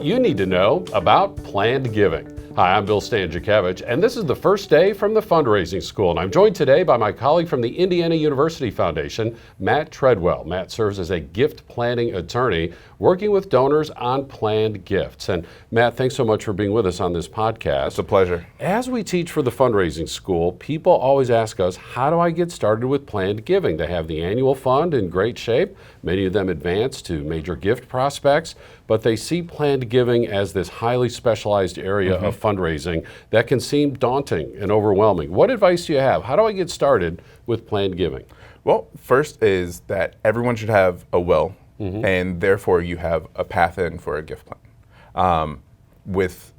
what you need to know about planned giving. Hi, I'm Bill Stanczykiewicz, and this is the first day from the fundraising school. And I'm joined today by my colleague from the Indiana University Foundation, Matt Treadwell. Matt serves as a gift planning attorney working with donors on planned gifts. And Matt, thanks so much for being with us on this podcast. It's a pleasure. As we teach for the fundraising school, people always ask us, how do I get started with planned giving? They have the annual fund in great shape. Many of them advance to major gift prospects, but they see planned giving as this highly specialized area of fundraising that can seem daunting and overwhelming. What advice do you have? How do I get started with planned giving? Well, first is that everyone should have a will, and therefore you have a path in for a gift plan. With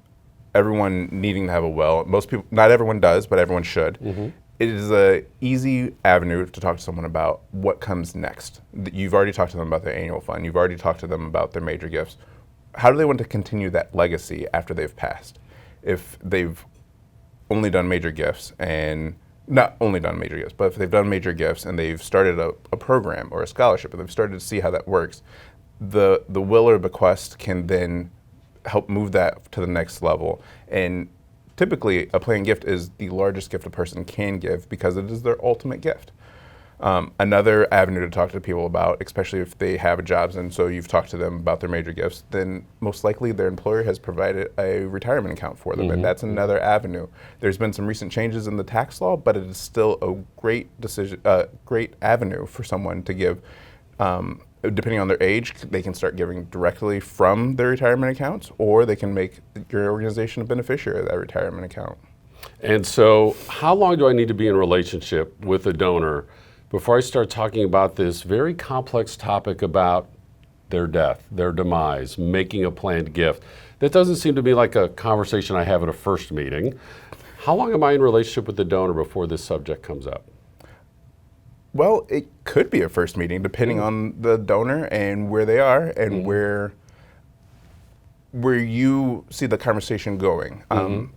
everyone needing to have a will, most people, not everyone does, but everyone should. It is an easy avenue to talk to someone about what comes next. You've already talked to them about their annual fund. You've already talked to them about their major gifts. How do they want to continue that legacy after they've passed? If they've only done major gifts, and not only done major gifts, but if they've done major gifts and they've started a program or a scholarship, and they've started to see how that works, the will or bequest can then help move that to the next level. And typically, a planned gift is the largest gift a person can give because it is their ultimate gift. Another avenue to talk to people about, especially if they have jobs and so you've talked to them about their major gifts, then most likely their employer has provided a retirement account for them, and that's another avenue. There's been some recent changes in the tax law, but it is still a great great avenue for someone to give. Depending on their age, they can start giving directly from their retirement accounts, or they can make your organization a beneficiary of that retirement account. And so how long do I need to be in a relationship with a donor before I start talking about this very complex topic about their death, their demise, making a planned gift? That doesn't seem to be like a conversation I have at a first meeting. How long am I in relationship with the donor before this subject comes up? Well, it could be a first meeting depending on the donor and where they are and where you see the conversation going.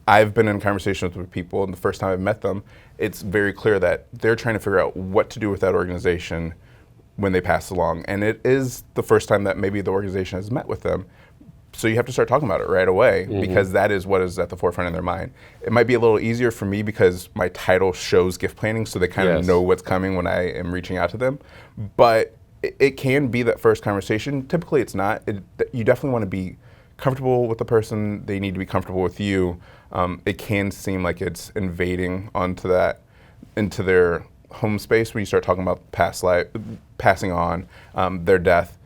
I've been in conversations with people, and the first time I've met them, it's very clear that they're trying to figure out what to do with that organization when they pass along. And it is the first time that maybe the organization has met with them. So you have to start talking about it right away because that is what is at the forefront of their mind. It might be a little easier for me because my title shows gift planning, so they kind of know what's coming when I am reaching out to them. But it can be that first conversation. Typically it's not. You definitely want to be comfortable with the person. They need to be comfortable with you. It can seem like it's invading into their home space when you start talking about passing on, their death.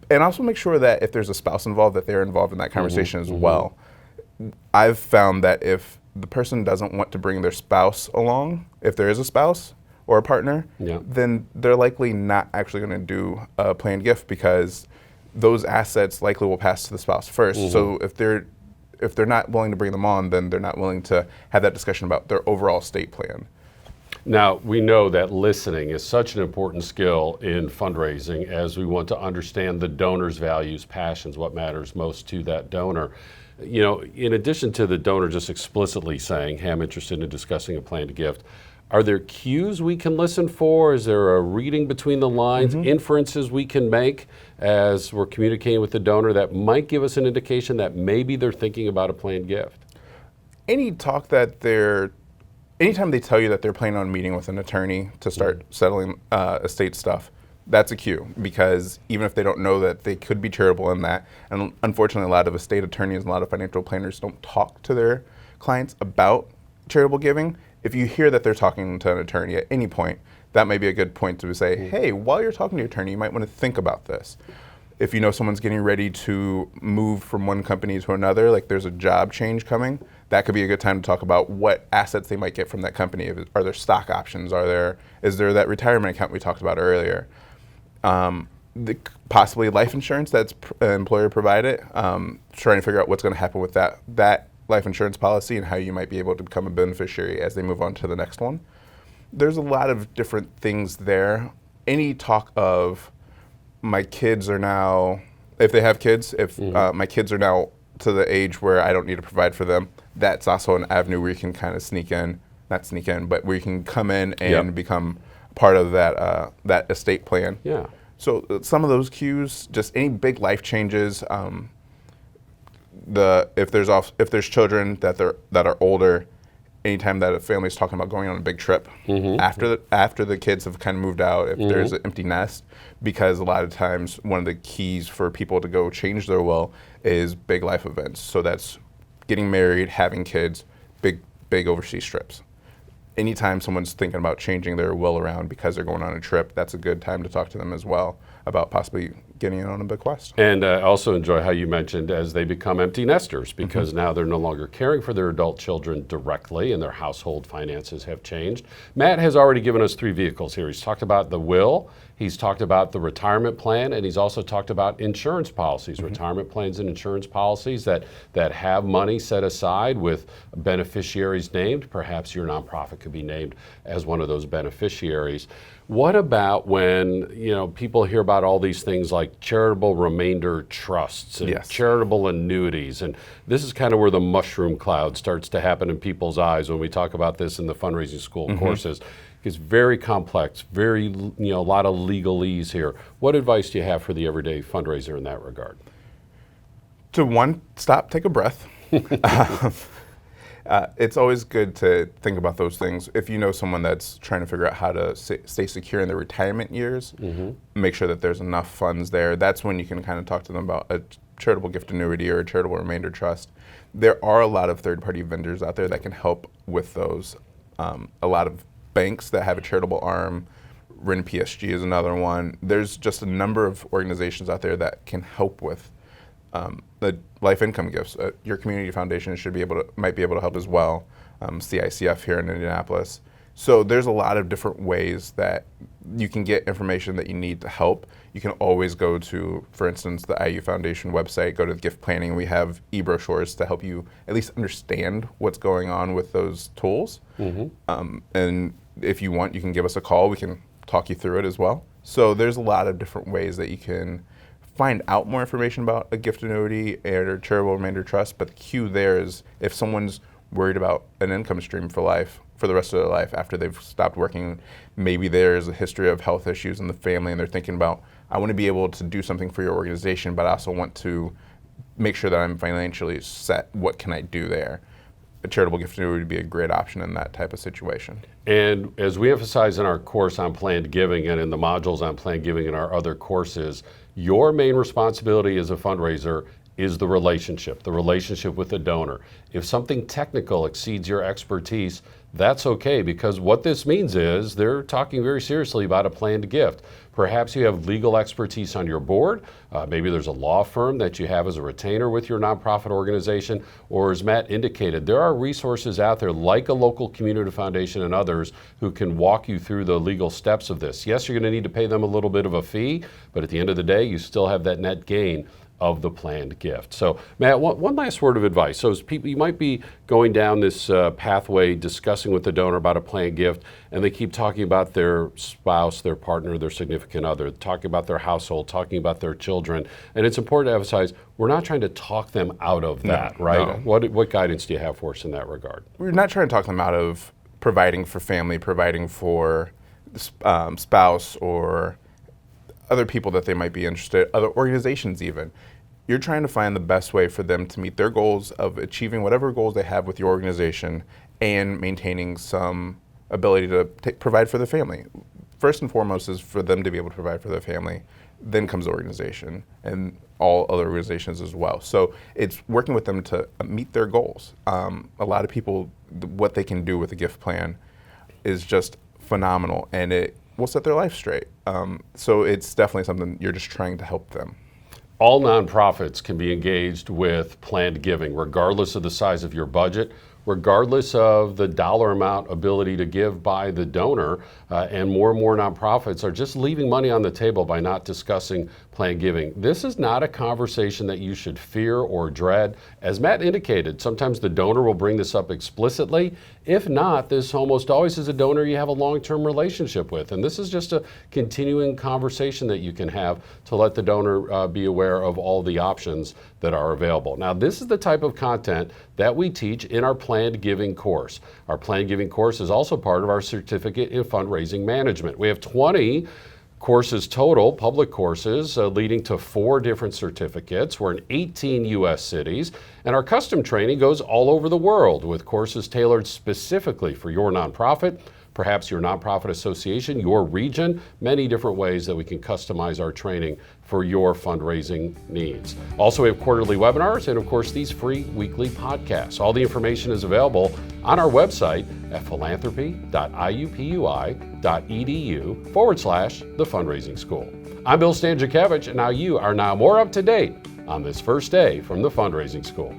And also make sure that if there's a spouse involved, that they're involved in that conversation as well. I've found that if the person doesn't want to bring their spouse along, if there is a spouse or a partner, then they're likely not actually going to do a planned gift because those assets likely will pass to the spouse first. So if they're not willing to bring them on, then they're not willing to have that discussion about their overall estate plan. Now, we know that listening is such an important skill in fundraising as we want to understand the donor's values, passions, what matters most to that donor. You know, in addition to the donor just explicitly saying, hey, I'm interested in discussing a planned gift, are there cues we can listen for? Is there a reading between the lines, inferences we can make as we're communicating with the donor that might give us an indication that maybe they're thinking about a planned gift? Anytime they tell you that they're planning on meeting with an attorney to start settling estate stuff, that's a cue, because even if they don't know that, they could be charitable in that. And unfortunately, a lot of estate attorneys and a lot of financial planners don't talk to their clients about charitable giving. If you hear that they're talking to an attorney at any point, that may be a good point to say, hey, while you're talking to your attorney, you might want to think about this. If you know someone's getting ready to move from one company to another, like there's a job change coming, that could be a good time to talk about what assets they might get from that company. Are there stock options? Is there that retirement account we talked about earlier? Possibly life insurance that's employer provided, trying to figure out what's going to happen with that life insurance policy and how you might be able to become a beneficiary as they move on to the next one. There's a lot of different things there. Any talk of my kids are now, if they have kids, my kids are now to the age where I don't need to provide for them, that's also an avenue where you can kind of but where you can come in and become part of that estate plan. Yeah. So some of those cues, just any big life changes, if there's children that are older, anytime that a family's talking about going on a big trip after the kids have kind of moved out, if there's an empty nest, because a lot of times one of the keys for people to go change their will is big life events. So that's getting married, having kids, big overseas trips. Anytime someone's thinking about changing their will around because they're going on a trip, that's a good time to talk to them as well about possibly getting in on a bequest. And I also enjoy how you mentioned as they become empty nesters, because now they're no longer caring for their adult children directly and their household finances have changed. Matt has already given us 3 vehicles here. He's talked about the will, he's talked about the retirement plan, and he's also talked about insurance policies, retirement plans and insurance policies that have money set aside with beneficiaries named. Perhaps your nonprofit could be named as one of those beneficiaries. What about when people hear about all these things like charitable remainder trusts and charitable annuities? And this is kind of where the mushroom cloud starts to happen in people's eyes when we talk about this in the fundraising school courses. It's very complex, a lot of legalese here. What advice do you have for the everyday fundraiser in that regard? To stop, take a breath. It's always good to think about those things. If you know someone that's trying to figure out how to stay secure in their retirement years, make sure that there's enough funds there. That's when you can kind of talk to them about a charitable gift annuity or a charitable remainder trust. There are a lot of third-party vendors out there that can help with those. A lot of banks that have a charitable arm, RIN PSG is another one. There's just a number of organizations out there that can help with the life income gifts. Your community foundation might be able to help as well. CICF here in Indianapolis. So there's a lot of different ways that you can get information that you need to help. You can always go to, for instance, the IU Foundation website, go to the gift planning. We have e-brochures to help you at least understand what's going on with those tools. And if you want, you can give us a call. We can talk you through it as well. So there's a lot of different ways that you can find out more information about a gift annuity and a charitable remainder trust. But the key there is if someone's worried about an income stream for the rest of their life after they've stopped working, maybe there's a history of health issues in the family and they're thinking about, I want to be able to do something for your organization, but I also want to make sure that I'm financially set. What can I do there? A charitable gift annuity would be a great option in that type of situation. And as we emphasize in our course on planned giving and in the modules on planned giving in our other courses, your main responsibility as a fundraiser is the relationship with the donor. If something technical exceeds your expertise, that's okay, because what this means is they're talking very seriously about a planned gift. Perhaps you have legal expertise on your board. Maybe there's a law firm that you have as a retainer with your nonprofit organization, or as Matt indicated, there are resources out there like a local community foundation and others who can walk you through the legal steps of this. Yes, you're going to need to pay them a little bit of a fee, but at the end of the day, you still have that net gain of the planned gift. So Matt, one last word of advice. So as people, you might be going down this pathway discussing with the donor about a planned gift, and they keep talking about their spouse, their partner, their significant other, talking about their household, talking about their children. And it's important to emphasize, we're not trying to talk them out of that, right? No. What guidance do you have for us in that regard? We're not trying to talk them out of providing for family, providing for spouse or other people that they might be interested, other organizations even. You're trying to find the best way for them to meet their goals of achieving whatever goals they have with your organization and maintaining some ability to provide for their family. First and foremost is for them to be able to provide for their family. Then comes the organization and all other organizations as well. So it's working with them to meet their goals. A lot of people, what they can do with a gift plan is just phenomenal, and it will set their life straight. So it's definitely something you're just trying to help them. All nonprofits can be engaged with planned giving, regardless of the size of your budget, regardless of the dollar amount ability to give by the donor, and more nonprofits are just leaving money on the table by not discussing planned giving. This is not a conversation that you should fear or dread. As Matt indicated, sometimes the donor will bring this up explicitly. If not, this almost always is a donor you have a long-term relationship with. And this is just a continuing conversation that you can have to let the donor be aware of all the options that are available. Now, this is the type of content that we teach in our planned giving course. Our planned giving course is also part of our certificate in fundraising management. We have 20 Courses total, public courses, leading to 4 different certificates. We're in 18 U.S. cities, and our custom training goes all over the world with courses tailored specifically for your nonprofit, perhaps your nonprofit association, your region, many different ways that we can customize our training for your fundraising needs. Also, we have quarterly webinars and, of course, these free weekly podcasts. All the information is available on our website at philanthropy.iupui.edu/the fundraising school. I'm Bill Stanczykiewicz, and now you are more up to date on this first day from the fundraising school.